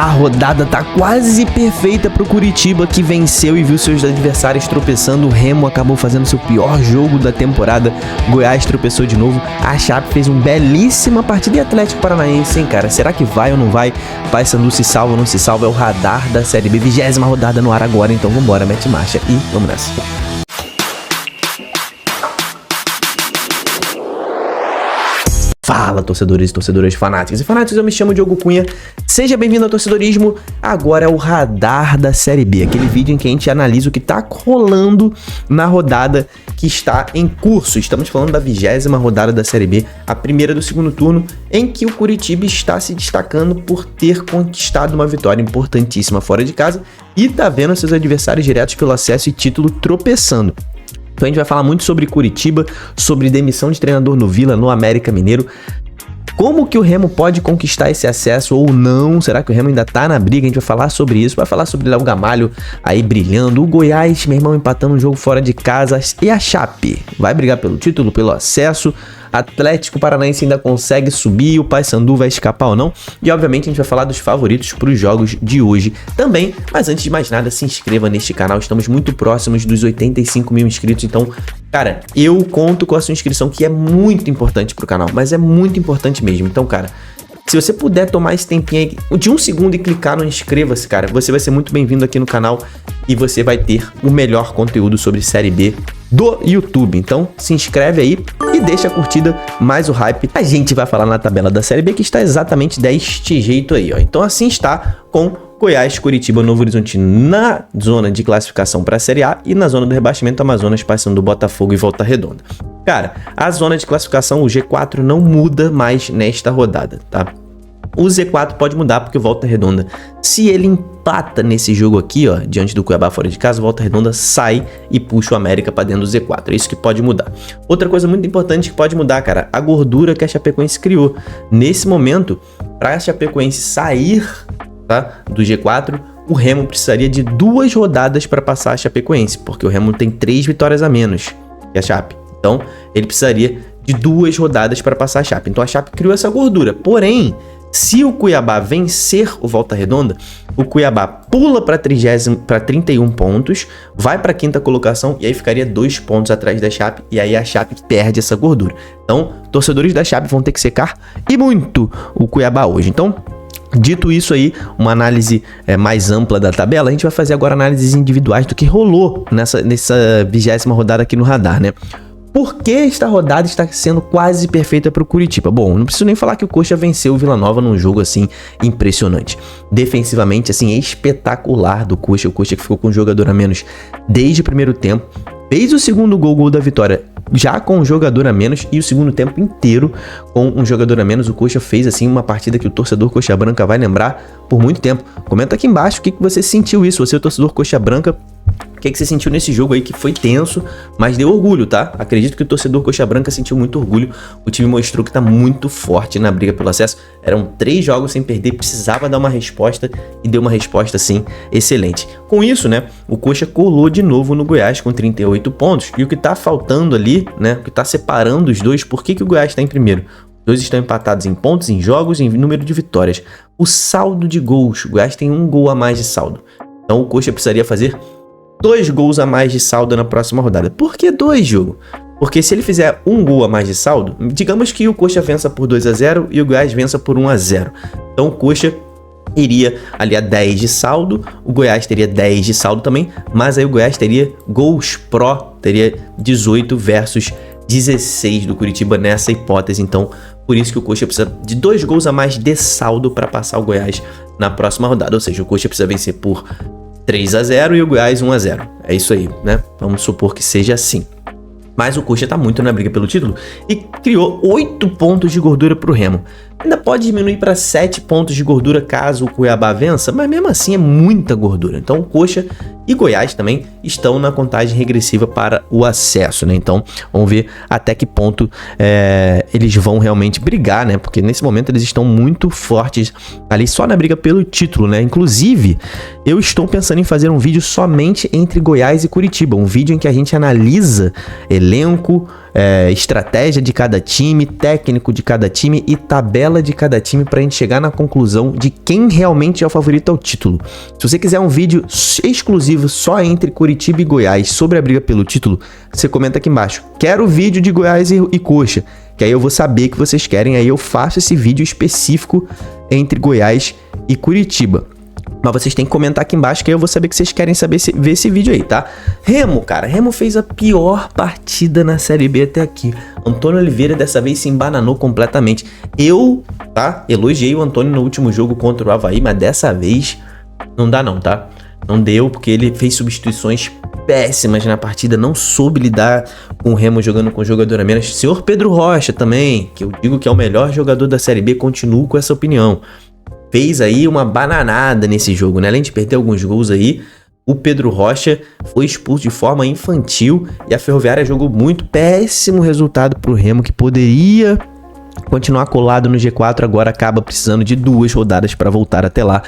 A rodada tá quase perfeita pro Curitiba, que venceu e viu seus adversários tropeçando. O Remo acabou fazendo seu pior jogo da temporada. Goiás tropeçou de novo. A Chape fez uma belíssima partida. E Atlético Paranaense, hein, cara? Será que vai ou não vai? Paysandu se salva ou não se salva? É o radar da Série B. 20ª rodada no ar agora. Então vambora, mete marcha e vamos nessa. Fala, torcedores e torcedoras fanáticos e fanáticos, eu me chamo Diogo Cunha, seja bem-vindo ao Torcedorismo. Agora é o radar da Série B, aquele vídeo em que a gente analisa o que tá rolando na rodada que está em curso. Estamos falando da 20ª rodada da Série B, a primeira do segundo turno, em que o Curitiba está se destacando por ter conquistado uma vitória importantíssima fora de casa e tá vendo seus adversários diretos pelo acesso e título tropeçando. Então a gente vai falar muito sobre Curitiba, sobre demissão de treinador no Vila, no América Mineiro. Como que o Remo pode conquistar esse acesso ou não? Será que o Remo ainda tá na briga? A gente vai falar sobre isso, vai falar sobre Léo Gamalho aí brilhando. O Goiás, meu irmão, empatando um jogo fora de casa. E a Chape vai brigar pelo título, pelo acesso. Atlético Paranaense ainda consegue subir, o Paysandu vai escapar ou não? E obviamente a gente vai falar dos favoritos para os jogos de hoje também. Mas antes de mais nada, se inscreva neste canal, estamos muito próximos dos 85 mil inscritos. Então, cara, eu conto com a sua inscrição, que é muito importante pro canal, mas é muito importante mesmo. Então, cara, se você puder tomar esse tempinho aí de um segundo e clicar no inscreva-se, cara, você vai ser muito bem-vindo aqui no canal e você vai ter o melhor conteúdo sobre Série B do YouTube. Então se inscreve aí e deixa a curtida mais o hype. A gente vai falar na tabela da Série B, que está exatamente deste jeito aí, ó. Então assim está com Goiás, Curitiba, Novo Horizontino na zona de classificação para a Série A e na zona do rebaixamento Amazonas, Paysandu, Botafogo e Volta Redonda. Cara, a zona de classificação, o G4, não muda mais nesta rodada, tá? O Z4 pode mudar porque o Volta Redonda, se ele empata nesse jogo aqui, ó, diante do Cuiabá fora de casa, o Volta Redonda sai e puxa o América pra dentro do Z4. É isso que pode mudar. Outra coisa muito importante que pode mudar, cara, a gordura que a Chapecoense criou. Nesse momento, pra Chapecoense sair, tá, do G4, o Remo precisaria de 2 rodadas para passar a Chapecoense, porque o Remo tem 3 vitórias a menos que a Chape. Então, ele precisaria de 2 rodadas para passar a Chape. Então, a Chape criou essa gordura. Porém, se o Cuiabá vencer o Volta Redonda, o Cuiabá pula para 31 pontos, vai para a 5ª colocação e aí ficaria 2 pontos atrás da Chape, e aí a Chape perde essa gordura. Então, torcedores da Chape vão ter que secar e muito o Cuiabá hoje. Então, dito isso aí, uma análise mais ampla da tabela, a gente vai fazer agora análises individuais do que rolou nessa 20ª rodada aqui no radar, né? Por que esta rodada está sendo quase perfeita para o Curitiba? Bom, não preciso nem falar que o Coxa venceu o Vila Nova num jogo assim impressionante. Defensivamente, assim, espetacular do Coxa. O Coxa que ficou com um jogador a menos desde o primeiro tempo. Fez o segundo gol da vitória já com um jogador a menos e o segundo tempo inteiro com um jogador a menos. O Coxa fez assim uma partida que o torcedor Coxa Branca vai lembrar por muito tempo. Comenta aqui embaixo o que você sentiu isso, você é o torcedor Coxa Branca. O que você sentiu nesse jogo aí que foi tenso, mas deu orgulho, tá? Acredito que o torcedor Coxa Branca sentiu muito orgulho. O time mostrou que tá muito forte na briga pelo acesso. Eram 3 jogos sem perder, precisava dar uma resposta e deu uma resposta, assim, excelente. Com isso, né, o Coxa colou de novo no Goiás com 38 pontos. E o que tá faltando ali, né, o que tá separando os dois, por que o Goiás tá em primeiro? Os dois estão empatados em pontos, em jogos e em número de vitórias. O saldo de gols, o Goiás tem 1 gol a mais de saldo. Então o Coxa precisaria fazer 2 gols a mais de saldo na próxima rodada. Por que 2, jogo? Porque se ele fizer 1 gol a mais de saldo, digamos que o Coxa vença por 2-0 e o Goiás vença por 1-0. Então o Coxa iria ali a 10 de saldo, o Goiás teria 10 de saldo também, mas aí o Goiás teria gols pró, teria 18 versus 16 do Curitiba nessa hipótese. Então, por isso que o Coxa precisa de 2 gols a mais de saldo para passar o Goiás na próxima rodada. Ou seja, o Coxa precisa vencer por 3-0 e o Goiás 1-0. É isso aí, né? Vamos supor que seja assim. Mas o Coxa tá muito na briga pelo título e criou 8 pontos de gordura pro Remo. Ainda pode diminuir para 7 pontos de gordura caso o Cuiabá vença, mas mesmo assim é muita gordura. Então o Coxa e Goiás também estão na contagem regressiva para o acesso, né? Então vamos ver até que ponto eles vão realmente brigar, né? Porque nesse momento eles estão muito fortes ali só na briga pelo título, né? Inclusive, eu estou pensando em fazer um vídeo somente entre Goiás e Curitiba, um vídeo em que a gente analisa elenco, estratégia de cada time, técnico de cada time e tabela de cada time pra gente chegar na conclusão de quem realmente é o favorito ao título. Se você quiser um vídeo exclusivo só entre Curitiba e Goiás sobre a briga pelo título, você comenta aqui embaixo. Quero vídeo de Goiás e Coxa, que aí eu vou saber que vocês querem, aí eu faço esse vídeo específico entre Goiás e Curitiba. Mas vocês têm que comentar aqui embaixo que aí eu vou saber que vocês querem ver esse vídeo aí, tá? Remo, cara. Remo fez a pior partida na Série B até aqui. Antônio Oliveira dessa vez se embananou completamente. Eu, tá? Elogiei o Antônio no último jogo contra o Avaí, mas dessa vez não dá não, tá? Não deu, porque ele fez substituições péssimas na partida, não soube lidar com o Remo jogando com jogador a menos. Senhor Pedro Rocha também, que eu digo que é o melhor jogador da Série B, continuo com essa opinião. Fez aí uma bananada nesse jogo, né? Além de perder alguns gols aí, o Pedro Rocha foi expulso de forma infantil e a Ferroviária jogou muito, péssimo resultado pro Remo, que poderia continuar colado no G4, agora acaba precisando de 2 rodadas para voltar até lá.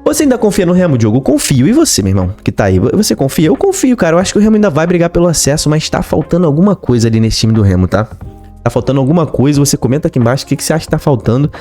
Você ainda confia no Remo, Diogo? Confio. E você, meu irmão, que tá aí? Você confia? Eu confio, cara. Eu acho que o Remo ainda vai brigar pelo acesso, mas tá faltando alguma coisa ali nesse time do Remo, tá? Tá faltando alguma coisa. Você comenta aqui embaixo o que você acha que tá faltando.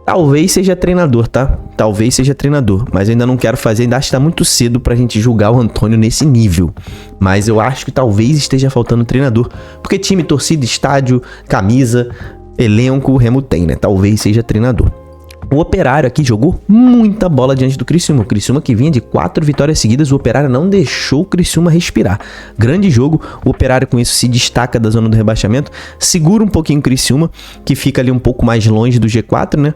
Talvez seja treinador, tá? Talvez seja treinador, mas eu ainda não quero fazer, ainda acho que tá muito cedo pra gente julgar o Antônio nesse nível. Mas eu acho que talvez esteja faltando treinador, porque time, torcida, estádio, camisa, elenco, o Remo tem, né? Talvez seja treinador. O Operário aqui jogou muita bola diante do Criciúma. O Criciúma que vinha de 4 vitórias seguidas, o Operário não deixou o Criciúma respirar. Grande jogo, o Operário com isso se destaca da zona do rebaixamento, segura um pouquinho o Criciúma, que fica ali um pouco mais longe do G4, né?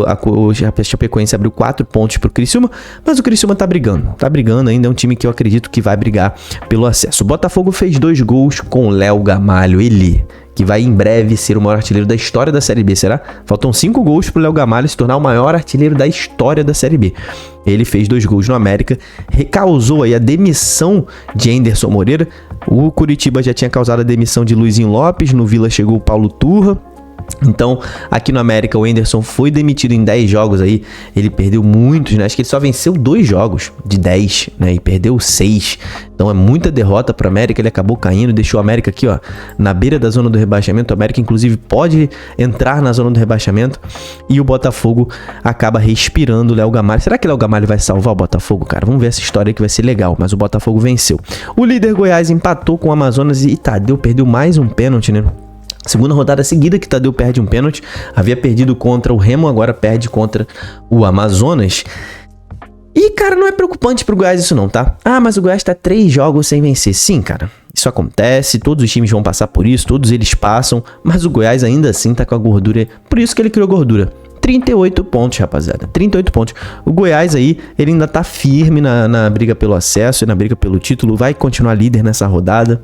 A Chapecoense abriu 4 pontos pro Criciúma, mas o Criciúma tá brigando ainda, é um time que eu acredito que vai brigar pelo acesso. O Botafogo fez 2 gols com o Léo Gamalho, ele que vai em breve ser o maior artilheiro da história da Série B, será? Faltam 5 gols pro Léo Gamalho se tornar o maior artilheiro da história da Série B. Ele fez 2 gols no América, causou aí a demissão de Anderson Moreira. O Curitiba já tinha causado a demissão de Luizinho Lopes, no Vila chegou o Paulo Turra. Então, aqui no América, o Anderson foi demitido em 10 jogos aí, ele perdeu muitos, né? Acho que ele só venceu 2 jogos de 10, né? E perdeu 6. Então é muita derrota para o América, ele acabou caindo, deixou o América aqui, ó, na beira da zona do rebaixamento. O América, inclusive, pode entrar na zona do rebaixamento e o Botafogo acaba respirando o Léo Gamalho. Será que o Léo Gamalho vai salvar o Botafogo, cara? Vamos ver essa história aí que vai ser legal, mas o Botafogo venceu. O líder Goiás empatou com o Amazonas e Tadeu perdeu mais um pênalti, né? Segunda rodada seguida que Tadeu perde um pênalti. Havia perdido contra o Remo, agora perde contra o Amazonas. E, cara, não é preocupante pro Goiás isso não, tá? Ah, mas o Goiás tá 3 jogos sem vencer. Sim, cara, isso acontece, todos os times vão passar por isso, todos eles passam, mas o Goiás ainda assim tá com a gordura, por isso que ele criou gordura. 38 pontos, rapaziada, 38 pontos. O Goiás aí, ele ainda tá firme na briga pelo acesso e na briga pelo título, vai continuar líder nessa rodada.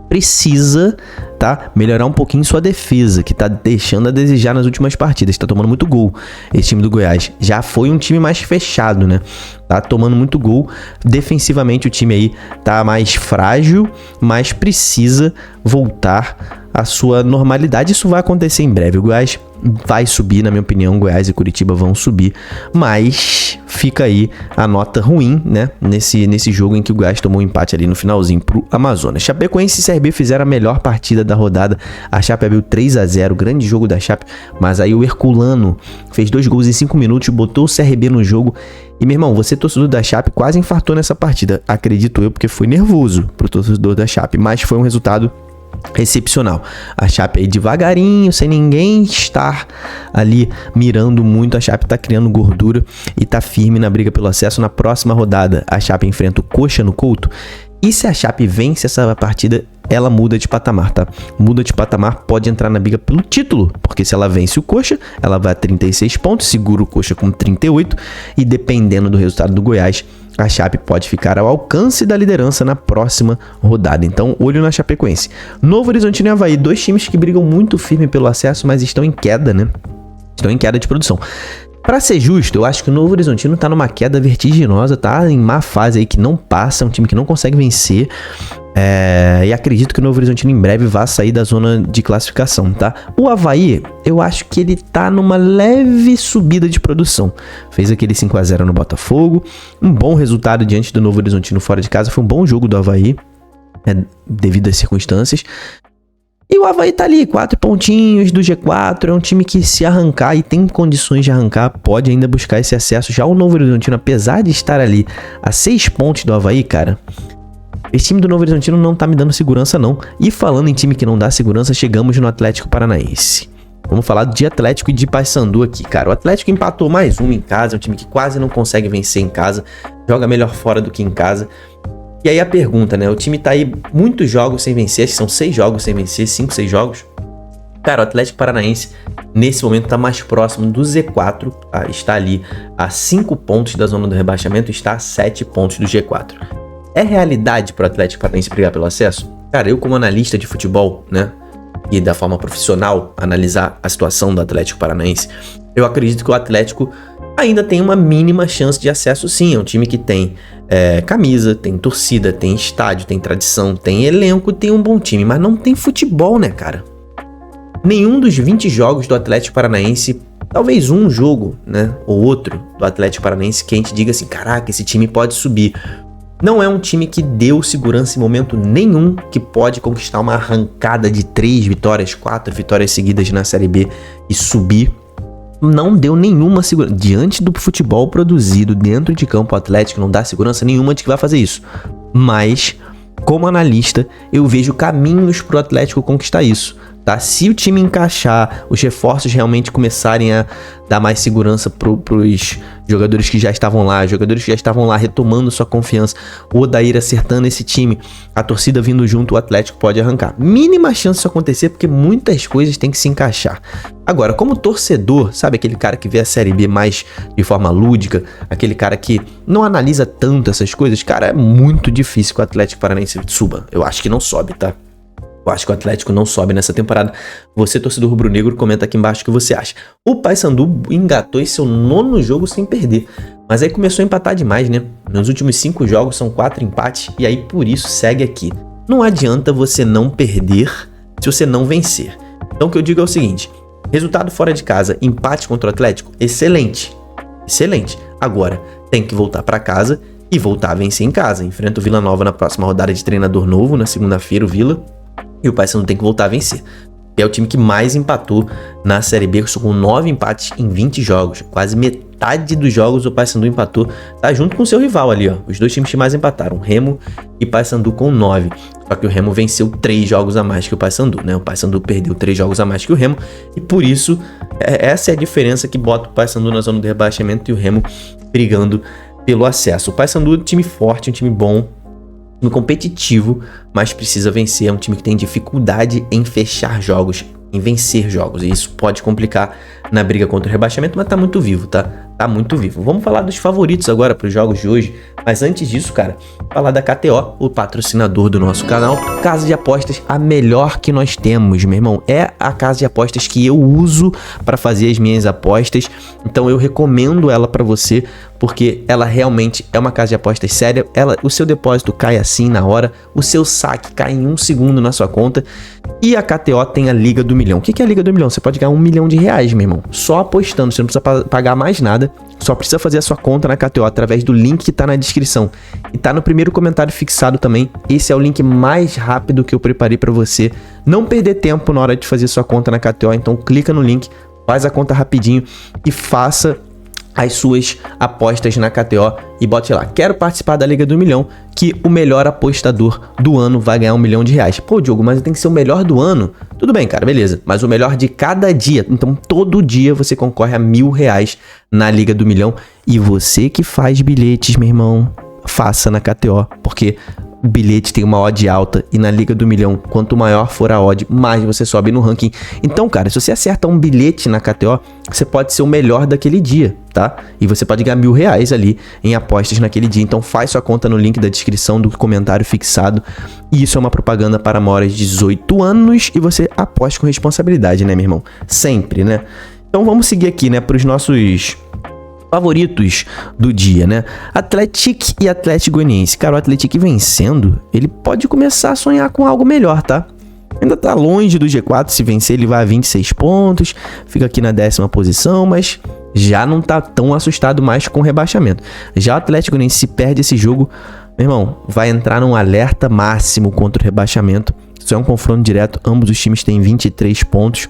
Precisa, tá, melhorar um pouquinho sua defesa, que tá deixando a desejar nas últimas partidas, tá tomando muito gol. Esse time do Goiás já foi um time mais fechado, né? Tá tomando muito gol. Defensivamente o time aí tá mais frágil, mas precisa voltar à sua normalidade. Isso vai acontecer em breve. O Goiás vai subir, na minha opinião, Goiás e Curitiba vão subir, mas fica aí a nota ruim, né, nesse jogo em que o Goiás tomou um empate ali no finalzinho pro Amazonas. Chapecoense e CRB fizeram a melhor partida da rodada, a Chape abriu 3-0, grande jogo da Chape, mas aí o Herculano fez 2 gols em 5 minutos, botou o CRB no jogo, e meu irmão, você torcedor da Chape quase infartou nessa partida, acredito eu, porque foi nervoso pro torcedor da Chape, mas foi um resultado excepcional. A Chape aí devagarinho, sem ninguém estar ali mirando muito, a Chape tá criando gordura e tá firme na briga pelo acesso. Na próxima rodada, a Chape enfrenta o Coxa no Couto. E se a Chape vence essa partida, ela muda de patamar, tá? Muda de patamar, pode entrar na briga pelo título, porque se ela vence o Coxa, ela vai a 36 pontos, segura o Coxa com 38, e dependendo do resultado do Goiás, a Chape pode ficar ao alcance da liderança na próxima rodada. Então, olho na Chapecoense. Novo Horizontino e Avaí, 2 times que brigam muito firme pelo acesso, mas estão em queda, né? Estão em queda de produção. Pra ser justo, eu acho que o Novo Horizontino tá numa queda vertiginosa, tá em má fase aí, que não passa, é um time que não consegue vencer. E acredito que o Novo Horizontino em breve vá sair da zona de classificação, tá? O Avaí, eu acho que ele tá numa leve subida de produção. Fez aquele 5-0 no Botafogo, um bom resultado diante do Novo Horizontino fora de casa, foi um bom jogo do Avaí, devido às circunstâncias. E o Avaí tá ali, 4 pontinhos do G4, é um time que se arrancar e tem condições de arrancar, pode ainda buscar esse acesso. Já o Novo Horizontino, apesar de estar ali a 6 pontos do Avaí, cara, esse time do Novo Horizontino não tá me dando segurança não. E falando em time que não dá segurança, chegamos no Atlético Paranaense. Vamos falar de Atlético e de Paysandu aqui, cara. O Atlético empatou mais um em casa, é um time que quase não consegue vencer em casa, joga melhor fora do que em casa. E aí a pergunta, né? O time tá aí muitos jogos sem vencer, acho que são 6 jogos sem vencer, 5, 6 jogos. Cara, o Atlético Paranaense, nesse momento, tá mais próximo do Z4, tá? Está ali a 5 pontos da zona do rebaixamento, está a 7 pontos do G4. É realidade pro Atlético Paranaense brigar pelo acesso? Cara, eu como analista de futebol, né? E da forma profissional, analisar a situação do Atlético Paranaense, eu acredito que o Atlético ainda tem uma mínima chance de acesso sim. É um time que tem camisa, tem torcida, tem estádio, tem tradição, tem elenco, tem um bom time, mas não tem futebol, né, cara? Nenhum dos 20 jogos do Atlético Paranaense, talvez um jogo, né, ou outro do Atlético Paranaense que a gente diga assim, caraca, esse time pode subir. Não é um time que deu segurança em momento nenhum, que pode conquistar uma arrancada de 3 vitórias, 4 vitórias seguidas na Série B e subir. Não deu nenhuma segurança. Diante do futebol produzido dentro de campo, o Atlético não dá segurança nenhuma de que vai fazer isso. Mas, como analista, eu vejo caminhos pro Atlético conquistar isso. Tá? Se o time encaixar, os reforços realmente começarem a dar mais segurança pros jogadores que já estavam lá, retomando sua confiança, o Odair acertando esse time, a torcida vindo junto, o Atlético pode arrancar. Mínima chance disso acontecer, porque muitas coisas têm que se encaixar. Agora, como torcedor, sabe aquele cara que vê a Série B mais de forma lúdica, aquele cara que não analisa tanto essas coisas, cara, é muito difícil que o Atlético Paranaense suba. Eu acho que não sobe, tá? Eu acho que o Atlético não sobe nessa temporada. Você, torcedor rubro-negro, comenta aqui embaixo o que você acha. O Paysandu engatou esse seu 9º jogo sem perder. Mas aí começou a empatar demais, né? Nos últimos 5 jogos são 4 empates. E aí por isso segue aqui. Não adianta você não perder se você não vencer. Então o que eu digo é o seguinte. Resultado fora de casa, empate contra o Atlético, excelente. Excelente. Agora, tem que voltar para casa e voltar a vencer em casa. Enfrenta o Vila Nova na próxima rodada de treinador novo, na segunda-feira, o Vila. E o Paysandu tem que voltar a vencer. É o time que mais empatou na Série B, com 9 empates em 20 jogos. Quase metade dos jogos o Paysandu empatou. Tá junto com o seu rival ali, ó. Os dois times que mais empataram, Remo e Paysandu com 9. Só que o Remo venceu 3 jogos a mais que o Paysandu, né? O Paysandu perdeu 3 jogos a mais que o Remo. E por isso, essa é a diferença que bota o Paysandu na zona do rebaixamento e o Remo brigando pelo acesso. O Paysandu é um time forte, um time bom, time competitivo, mas precisa vencer. É um time que tem dificuldade em fechar jogos, em vencer jogos. E isso pode complicar na briga contra o rebaixamento, mas tá muito vivo, tá? Tá muito vivo. Vamos falar dos favoritos agora para os jogos de hoje. Mas antes disso, cara, falar da KTO, o patrocinador do nosso canal. Casa de apostas, a melhor que nós temos, meu irmão. É a casa de apostas que eu uso para fazer as minhas apostas. Então eu recomendo ela para você, porque ela realmente é uma casa de apostas séria. O seu depósito cai assim na hora, o seu saque cai em 1 segundo na sua conta. E a KTO tem a Liga do Milhão. O que é a Liga do Milhão? Você pode ganhar R$1 milhão, meu irmão. Só apostando, você não precisa pagar mais nada. Só precisa fazer a sua conta na KTO através do link que tá na descrição. E tá no primeiro comentário fixado também. Esse é o link mais rápido que eu preparei para você não perder tempo na hora de fazer sua conta na KTO. Então clica no link, faz a conta rapidinho e faça as suas apostas na KTO e bote lá, quero participar da Liga do Milhão, que o melhor apostador do ano vai ganhar R$1 milhão. Pô, Diogo, mas tem que ser o melhor do ano. Tudo bem, cara, beleza, mas o melhor de cada dia. Então todo dia você concorre a R$1.000 na Liga do Milhão. E você que faz bilhetes, meu irmão, faça na KTO, porque o bilhete tem uma odd alta e na Liga do Milhão, quanto maior for a odd, mais você sobe no ranking. Então, cara, se você acerta um bilhete na KTO, você pode ser o melhor daquele dia, tá? E você pode ganhar R$1.000 ali em apostas naquele dia. Então faz sua conta no link da descrição do comentário fixado. E isso é uma propaganda para maiores de 18 anos e você aposta com responsabilidade, né, meu irmão? Sempre, né? Então vamos seguir aqui, né, para os nossos favoritos do dia, né? Atlético e Atlético Goianiense. Cara, o Atlético vencendo, ele pode começar a sonhar com algo melhor, tá? Ainda tá longe do G4, se vencer ele vai a 26 pontos, fica aqui na 10ª posição, mas já não tá tão assustado mais com o rebaixamento. Já o Atlético Goianiense, se perde esse jogo, meu irmão, vai entrar num alerta máximo contra o rebaixamento. Isso é um confronto direto, ambos os times têm 23 pontos.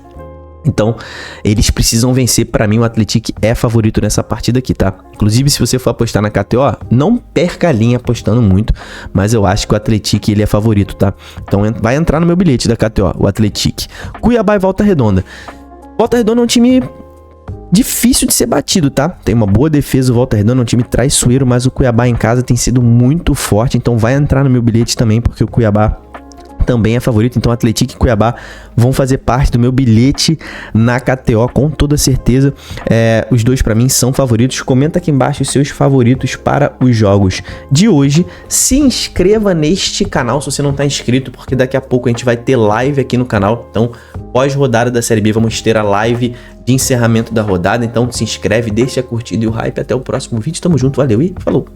Então, eles precisam vencer. Pra mim, o Atlético é favorito nessa partida aqui, tá? Inclusive, se você for apostar na KTO, não perca a linha apostando muito, mas eu acho que o Atlético, ele é favorito, tá? Então, vai entrar no meu bilhete da KTO, o Atlético. Cuiabá e Volta Redonda. Volta Redonda é um time difícil de ser batido, tá? Tem uma boa defesa, o Volta Redonda é um time traiçoeiro, mas o Cuiabá em casa tem sido muito forte, então vai entrar no meu bilhete também, porque o Cuiabá também é favorito. Então Atlético e Cuiabá vão fazer parte do meu bilhete na KTO com toda certeza. Os dois pra mim são favoritos. Comenta aqui embaixo os seus favoritos para os jogos de hoje. Se inscreva neste canal se você não tá inscrito, porque daqui a pouco a gente vai ter live aqui no canal. Então pós-rodada da Série B vamos ter a live de encerramento da rodada. Então se inscreve, deixa a curtida e o hype. Até o próximo vídeo. Tamo junto, valeu e falou!